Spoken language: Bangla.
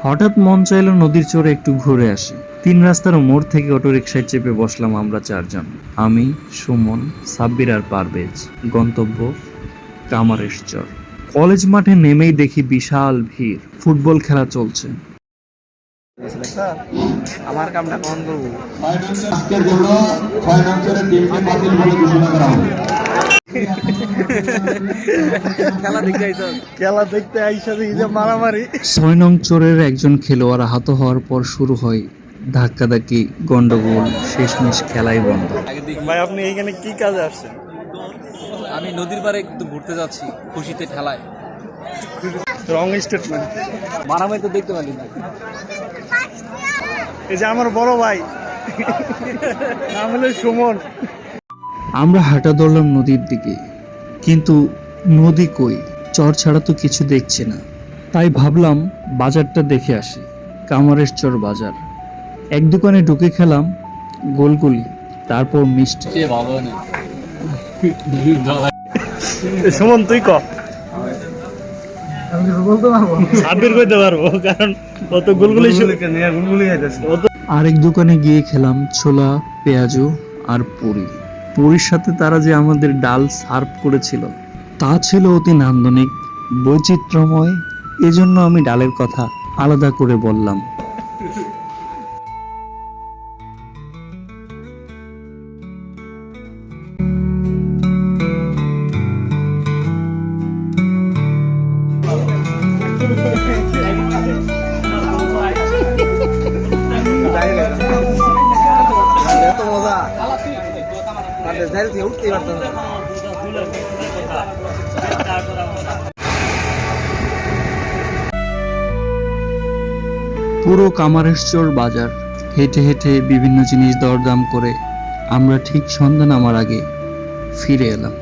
হঠাৎ মন চাইলো নদীর চরে একটু ঘুরে আসি। 3 রাস্তার মোড় থেকে অটোরিকশায় চেপে বসলাম আমরা 4 জন। আমি, সুমন, সাব্বির আর পারভেজ। গন্তব্য কামারেশচর। কলেজ মাঠে নেমেই দেখি বিশাল ভিড়, ফুটবল খেলা চলছে। আমার কামটা কখন করবো? আজকের জন্য 6 নং চরের টিমকে বাতিল বলে ঘোষণা করা হবে। খেলা দেখতে আইসা দেখি যে মারামারি। 6 নং চরের একজন খেলোয়াড় আহত হওয়ার পর শুরু হয় ধাক্কাধাক্কি, গন্ডগোল, শেষমেশ খেলাই বন্ধ। ভাই আপনি এইখানে কি কাজে আসছেন? আমি নদীর পাড়ে একটু ঘুরতে যাচ্ছি, খুশিতে ঠেলায়। রং স্টেটমেন্ট। মারামারি তো দেখতে পারি না। এই যে আমার বড় ভাই, নাম হলো সুমন। আমরা হাঁটা ধরলাম নদীর দিকে, কিন্তু নদী কই? চর ছাড়া তো কিছু দেখছি না। তাই ভাবলাম বাজারটা দেখে আসি, কামারেশচর বাজার। এক দোকানে ঢুকে খেলাম গোলগুলি, তারপর মিষ্টি। ভালো না সুমন তুই ক। সাব্বির কইতে পারবো, কারণ অত গুলগুলি খাইতেছে। আরেক দোকানে গিয়ে খেলাম ছোলা, পেঁয়াজু আর পুরি। পুরীর সাথে তারা যে আমাদের ডাল সার্ভ করেছিল তা ছিল অতি নান্দনিক, বৈচিত্র্যময়। এজন্য আমি ডালের কথা আলাদা করে বললাম। এত মজা উঠতেই পারতাম না। পুরো কামারেশচর বাজার হেঁটে হেঁটে বিভিন্ন জিনিস দরদাম করে আমরা ঠিক সন্ধ্যা নামার আগে ফিরে এলাম।